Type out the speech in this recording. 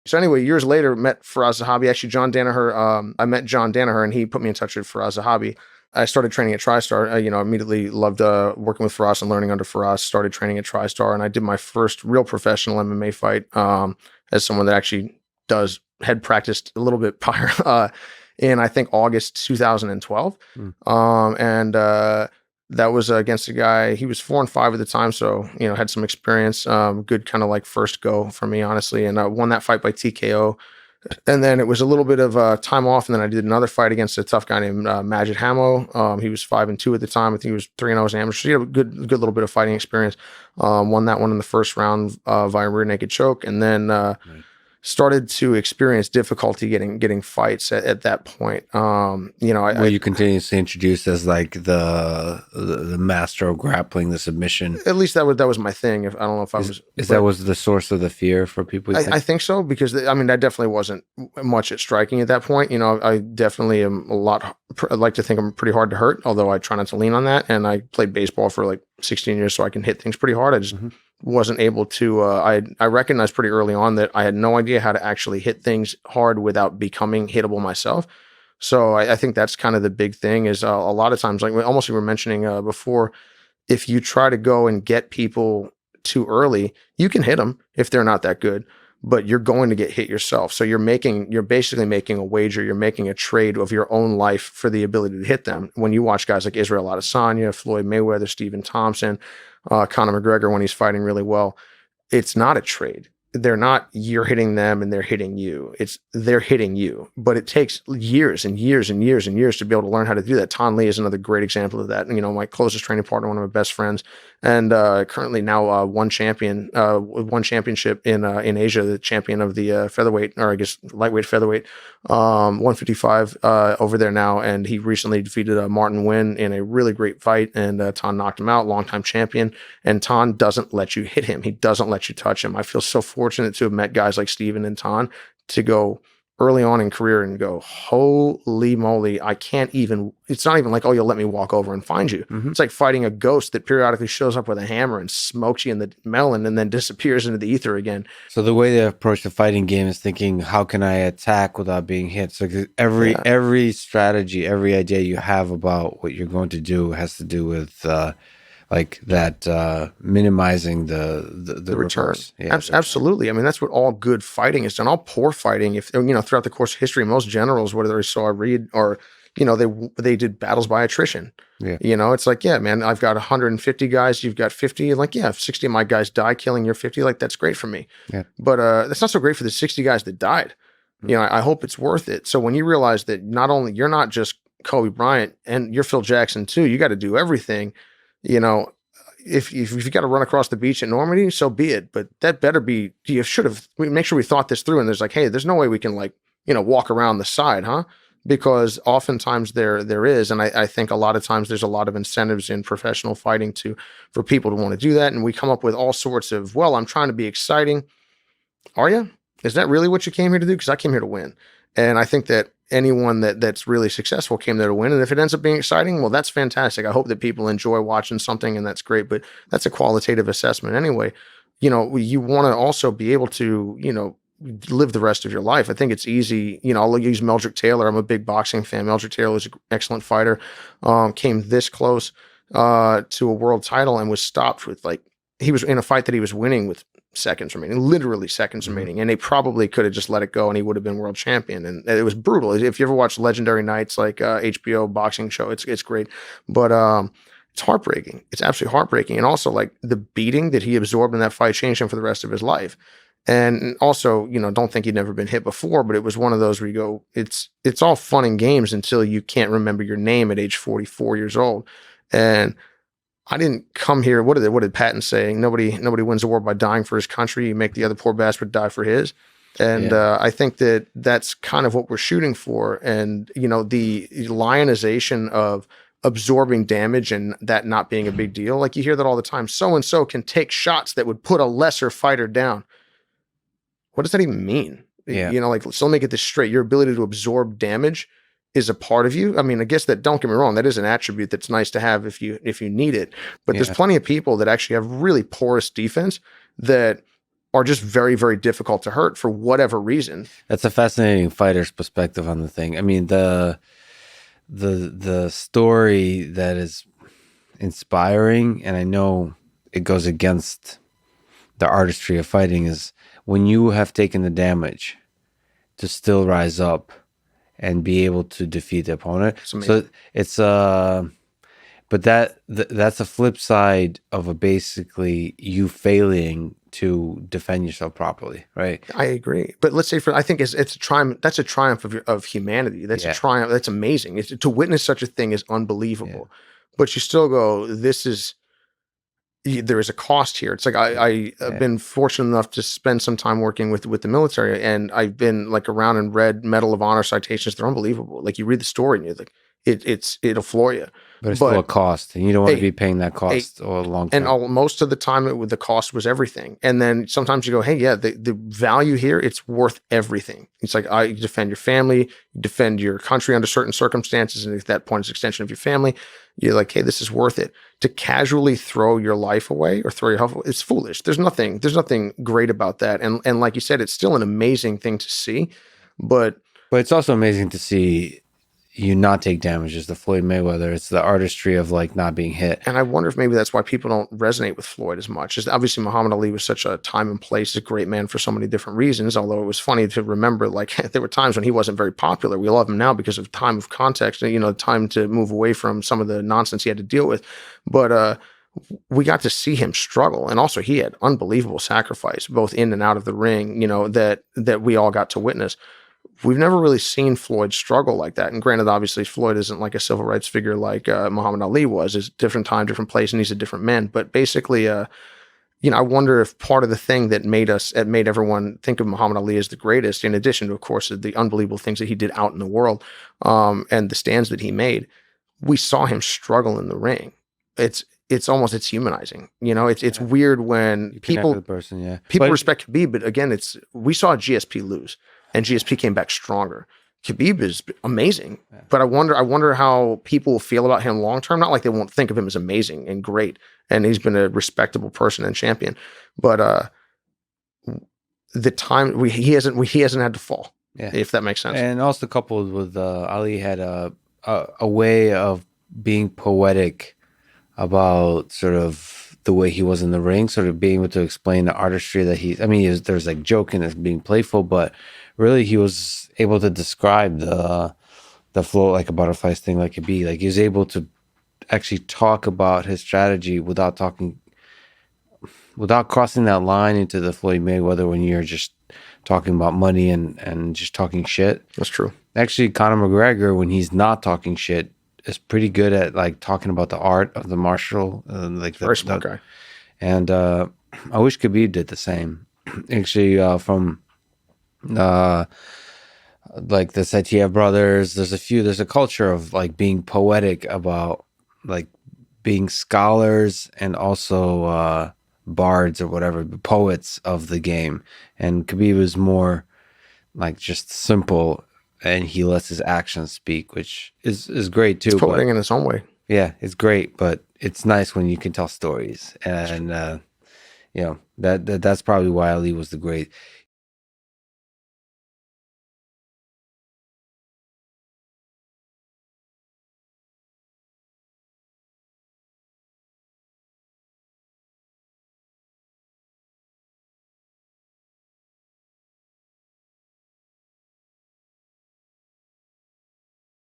So anyway, years later, met Faraz Zahabi. Actually, John Danaher. I met John Danaher, and he put me in touch with Faraz Zahabi. I started training at TriStar. Immediately loved working with Faraz and learning under Faraz. Started training at TriStar, and I did my first real professional MMA fight as someone that actually had practiced a little bit prior in, I think, August 2012. And that was against a guy. He was 4-5 at the time, so had some experience. Good kind of like first go for me, honestly, and I won that fight by TKO. And then it was a little bit of time off, and then I did another fight against a tough guy named Majid Hamo. He was 5-2 at the time. I think he was 3-0 as amateur. So he had a good little bit of fighting experience. Won that one in the first round via rear naked choke, and then started to experience difficulty getting fights at that point. You continuously introduced as like the master of grappling, the submission. At least that was my thing. I don't know if I was. That was the source of the fear for people? I think so, because I definitely wasn't much at striking at that point. I definitely am I like to think I'm pretty hard to hurt, although I try not to lean on that. And I played baseball for like 16 years, so I can hit things pretty hard. I just wasn't able to. I recognized pretty early on that I had no idea how to actually hit things hard without becoming hittable myself. So I think that's kind of the big thing is a lot of times, like almost you were mentioning before, if you try to go and get people too early, you can hit them if they're not that good, but you're going to get hit yourself. So you're basically making a wager. You're making a trade of your own life for the ability to hit them. When you watch guys like Israel Adesanya, Floyd Mayweather, Stephen Thompson, Conor McGregor, when he's fighting really well, it's not a trade. They're not, you're hitting them and they're hitting you. They're hitting you, but it takes years and years and years and years to be able to learn how to do that. Ton Lee is another great example of that. My closest training partner, one of my best friends, and currently now one championship in Asia, the champion of the featherweight, or I guess lightweight featherweight, 155 over there now. And he recently defeated Martin Nguyen in a really great fight, and Ton knocked him out, longtime champion. And Ton doesn't let you hit him. He doesn't let you touch him. I feel so fortunate to have met guys like Steven and Ton to go early on in career and go, holy moly, it's not even like, oh, you'll let me walk over and find you. It's like fighting a ghost that periodically shows up with a hammer and smokes you in the melon and then disappears into the ether again. So the way they approach the fighting game is thinking, how can I attack without being hit? So every strategy, every idea you have about what you're going to do has to do with minimizing the return. Yeah, absolutely. That's what all good fighting is done. All poor fighting, if throughout the course of history, most generals, whether they saw Reed or they did battles by attrition. Yeah. It's like, yeah, man, I've got 150 guys, you've got 50. Like, yeah, if 60 of my guys die killing your 50, like that's great for me. Yeah. But that's not so great for the 60 guys that died. I hope it's worth it. So when you realize that not only you're not just Kobe Bryant and you're Phil Jackson too, you got to do everything. If you got to run across the beach at Normandy, so be it. But that better be, we make sure we thought this through. And there's like, hey, there's no way we can walk around the side, huh? Because oftentimes there is. And I think a lot of times there's a lot of incentives in professional fighting for people to want to do that. And we come up with all sorts of, well, I'm trying to be exciting. Are you? Is that really what you came here to do? Because I came here to win. And I think that anyone that's really successful came there to win. And if it ends up being exciting, well, that's fantastic. I hope that people enjoy watching something, and that's great. But that's a qualitative assessment anyway. You want to also be able to, live the rest of your life. I think it's easy. I'll use Meldrick Taylor. I'm a big boxing fan. Meldrick Taylor was an excellent fighter. Came this close to a world title and was stopped with he was in a fight that he was winning with seconds remaining, literally seconds remaining. And they probably could have just let it go and he would have been world champion. And it was brutal. If you ever watch Legendary Nights, like HBO boxing show, it's great. But it's heartbreaking. It's absolutely heartbreaking. And also the beating that he absorbed in that fight changed him for the rest of his life. And also, don't think he'd never been hit before, but it was one of those where you go, it's all fun and games until you can't remember your name at age 44 years old. And I didn't come here. What did Patton say? Nobody wins a war by dying for his country. You make the other poor bastard die for his. And I think that's kind of what we're shooting for. And, the lionization of absorbing damage and that not being a big deal. Like you hear that all the time. So-and-so can take shots that would put a lesser fighter down. What does that even mean? Yeah. So let me get this straight. Your ability to absorb damage is a part of you. I guess that, don't get me wrong, that is an attribute that's nice to have if you need it. But there's plenty of people that actually have really porous defense that are just very, very difficult to hurt for whatever reason. That's a fascinating fighter's perspective on the thing. I mean, the story that is inspiring, and I know it goes against the artistry of fighting, is when you have taken the damage to still rise up and be able to defeat the opponent. So it's but that's a flip side of a basically you failing to defend yourself properly, right? I agree, but let's say I think it's a triumph. That's a triumph of humanity. That's a triumph. That's amazing. To witness such a thing is unbelievable. But you still go, there is a cost here. It's like I've been fortunate enough to spend some time working with the military, and I've been like around and read Medal of Honor citations. They're unbelievable. Like you read the story and you're like, it'll floor you. But it's still a cost, and you don't want to be paying that cost or long term. And most of the time, the cost was everything. And then sometimes you go, hey, yeah, the value here, it's worth everything. It's like you defend your family, you defend your country under certain circumstances, and at that point, it's an extension of your family. You're like, hey, this is worth it. To casually throw your life away or throw your health away, it's foolish. There's nothing great about that. And like you said, it's still an amazing thing to see, but it's also amazing to see you not take damages. The Floyd Mayweather, it's the artistry of like not being hit. And I wonder if maybe that's why people don't resonate with Floyd as much. Obviously, Muhammad Ali was such a time and place, a great man for so many different reasons. Although it was funny to remember, like there were times when he wasn't very popular. We love him now because of time of context, time to move away from some of the nonsense he had to deal with. But we got to see him struggle, and also he had unbelievable sacrifice, both in and out of the ring. That we all got to witness. We've never really seen Floyd struggle like that. And granted, obviously, Floyd isn't like a civil rights figure like Muhammad Ali was. It's a different time, different place, and he's a different man. But basically, I wonder if part of the thing that made everyone think of Muhammad Ali as the greatest, in addition to, of course, the unbelievable things that he did out in the world and the stands that he made, we saw him struggle in the ring. It's humanizing. It's weird when people respect Khabib, but again, we saw GSP lose. And GSP came back stronger. Khabib is amazing, but I wonder how people will feel about him long term. Not like they won't think of him as amazing and great, and he's been a respectable person and champion. But the time he hasn't had to fall, if that makes sense. And also coupled with Ali had a way of being poetic about sort of the way he was in the ring, sort of being able to explain the artistry that there's like joking and being playful, but really he was able to describe the flow like a butterfly sting, like it be. Like he was able to actually talk about his strategy without crossing that line into the Floyd Mayweather when you're just talking about money and just talking shit. That's true. Actually, Conor McGregor, when he's not talking shit, is pretty good at like talking about the art of the martial, very smart guy. And I wish Khabib did the same. Actually, from like the Saitiev brothers, there's a culture of like being poetic about like being scholars and also bards or whatever, poets of the game. And Khabib is more like just simple, and he lets his actions speak, which is great too. It's poetic in its own way. Yeah, it's great, but it's nice when you can tell stories, and that's probably why Ali was the great.